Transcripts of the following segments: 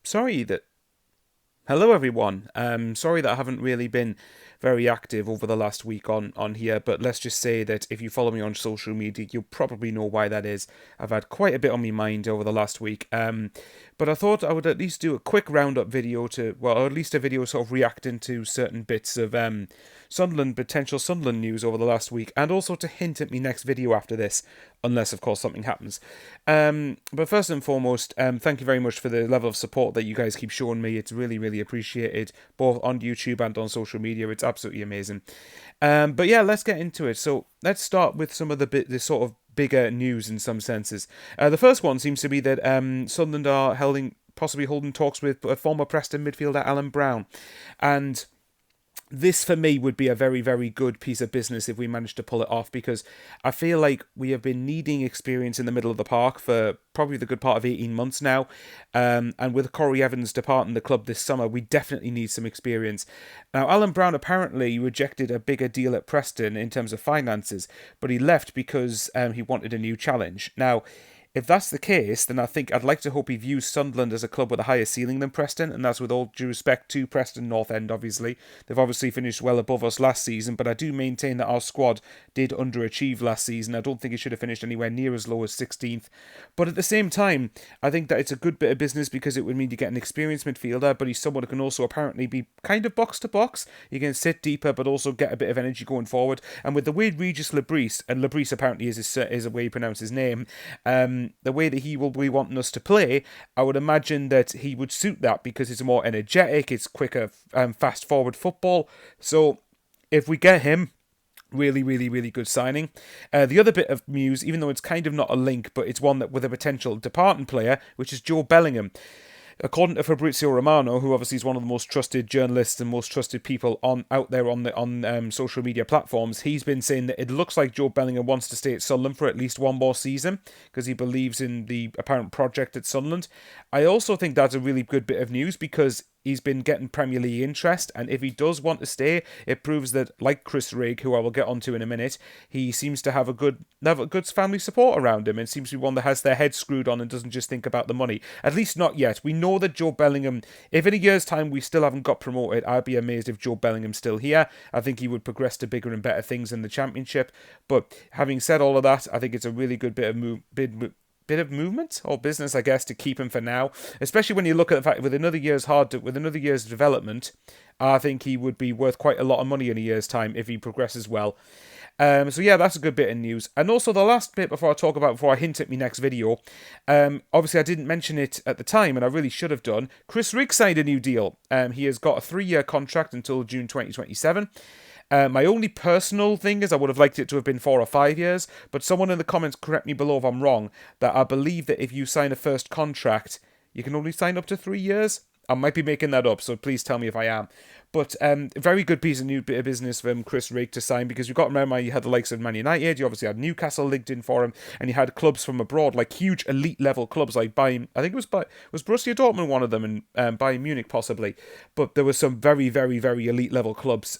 sorry that Hello, everyone. Sorry that I haven't really been very active over the last week on here, but let's just say that if you follow me on social media, you'll probably know why that is. I've had quite a bit on my mind over the last week, but I thought I would at least do a quick roundup video or at least a video sort of reacting to certain bits of potential Sunderland news over the last week, and also to hint at my next video after this, unless, of course, something happens. But first and foremost, thank you very much for the level of support that you guys keep showing me. It's really, really appreciated, both on YouTube and on social media. It's absolutely amazing. But yeah, let's get into it. So let's start with some of the sort of bigger news in some senses. The first one seems to be that Sunderland are possibly holding talks with former Preston midfielder Alan Browne, and this for me would be a very, very good piece of business if we managed to pull it off, because I feel like we have been needing experience in the middle of the park for probably the good part of 18 months now. And with Corey Evans departing the club this summer, we definitely need some experience. Now, Alan Browne apparently rejected a bigger deal at Preston in terms of finances, but he left because he wanted a new challenge. Now, if that's the case, then I think I'd like to hope he views Sunderland as a club with a higher ceiling than Preston, and that's with all due respect to Preston North End, obviously. They've obviously finished well above us last season, but I do maintain that our squad did underachieve last season. I don't think it should have finished anywhere near as low as 16th. But at the same time, I think that it's a good bit of business because it would mean you get an experienced midfielder, but he's someone who can also apparently be kind of box to box. You can sit deeper, but also get a bit of energy going forward. And with the way Regis Lebris, and Lebris apparently is the way you pronounce his name, the way that he will be wanting us to play, I would imagine that he would suit that because it's more energetic, it's quicker, fast forward football. So if we get him, really, really, really good signing. The other bit of news, even though it's kind of not a link, but it's one that with a potential departing player, which is Jobe Bellingham. According to Fabrizio Romano, who obviously is one of the most trusted journalists and most trusted people out there on social media platforms, he's been saying that it looks like Jobe Bellingham wants to stay at Sunderland for at least one more season because he believes in the apparent project at Sunderland. I also think that's a really good bit of news because he's been getting Premier League interest, and if he does want to stay, it proves that, like Chris Rigg, who I will get onto in a minute, he seems to have a good family support around him, and seems to be one that has their head screwed on and doesn't just think about the money. At least not yet. We know that Jobe Bellingham, if in a year's time we still haven't got promoted, I'd be amazed if Jobe Bellingham's still here. I think he would progress to bigger and better things in the Championship. But having said all of that, I think it's a really good bit of movement or business, I guess, to keep him for now. Especially when you look at the fact with another year's development, I think he would be worth quite a lot of money in a year's time if he progresses well. So yeah, that's a good bit of news. And also the last bit before I hint at my next video, obviously I didn't mention it at the time and I really should have done. Chris Rigg signed a new deal. He has got a 3-year contract until June 2027. My only personal thing is I would have liked it to have been 4 or 5 years, but someone in the comments correct me below if I'm wrong, that I believe that if you sign a first contract, you can only sign up to 3 years. I might be making that up, so please tell me if I am. But very good piece of new bit of business from Chris Rigg to sign, because you've got to remember you had the likes of Man United, you obviously had Newcastle linked in for him, and you had clubs from abroad, like huge elite level clubs like Bayern. I think it was Borussia Dortmund one of them, and Bayern Munich possibly. But there were some very, very, very elite level clubs.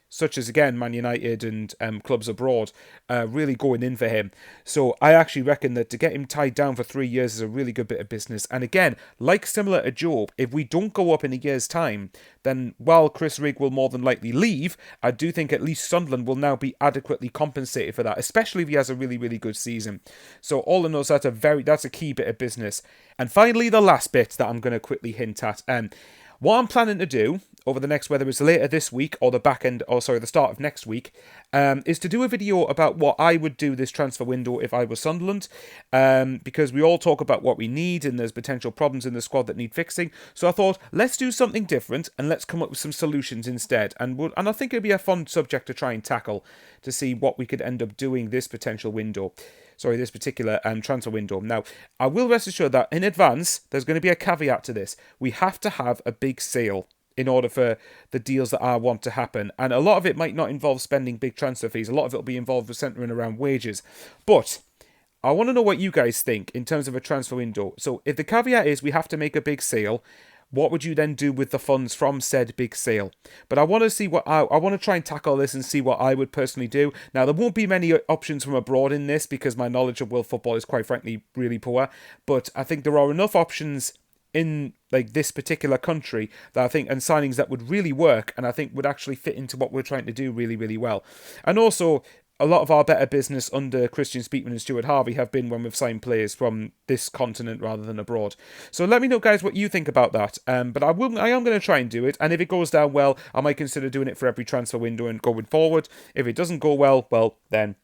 Such as, again, Man United and clubs abroad, really going in for him. So I actually reckon that to get him tied down for 3 years is a really good bit of business. And again, like similar to Jobe, if we don't go up in a year's time, then while Chris Rigg will more than likely leave, I do think at least Sunderland will now be adequately compensated for that, especially if he has a really, really good season. So all in all, that's a key bit of business. And finally, the last bit that I'm going to quickly hint at. What I'm planning to do over the next, whether it's later this week or the start of next week, is to do a video about what I would do this transfer window if I was Sunderland, because we all talk about what we need and there's potential problems in the squad that need fixing. So I thought, let's do something different and let's come up with some solutions instead. And I think it'd be a fun subject to try and tackle to see what we could end up doing this particular transfer window. Now, I will rest assured that in advance, there's going to be a caveat to this. We have to have a big sale in order for the deals that I want to happen. And a lot of it might not involve spending big transfer fees. A lot of it will be involved with centering around wages. But I want to know what you guys think in terms of a transfer window. So if the caveat is we have to make a big sale, what would you then do with the funds from said big sale? But I want to see I want to try and tackle this and see what I would personally do. Now, there won't be many options from abroad in this because my knowledge of world football is quite frankly really poor. But I think there are enough options in like this particular country that I think, and signings that would really work and I think would actually fit into what we're trying to do really, really well. And also, a lot of our better business under Christian Speakman and Stuart Harvey have been when we've signed players from this continent rather than abroad. So let me know, guys, what you think about that. But I am going to try and do it, and if it goes down well, I might consider doing it for every transfer window and going forward. If it doesn't go well, then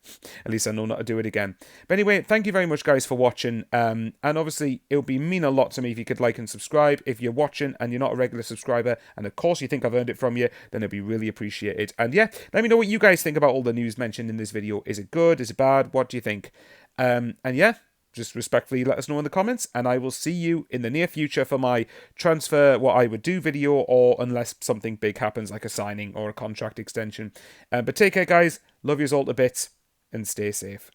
at least I know not to do it again. But anyway, thank you very much, guys, for watching. And obviously, it would mean a lot to me if you could like and subscribe. If you're watching and you're not a regular subscriber, and of course you think I've earned it from you, then it'd be really appreciated. And yeah, let me know what you guys think about all the news mentioned in this video. Is it good? Is it bad? What do you think? And yeah, just respectfully let us know in the comments, and I will see you in the near future for my transfer what I would do video, or unless something big happens like a signing or a contract extension. But take care, guys. Love yous all to bits, and stay safe.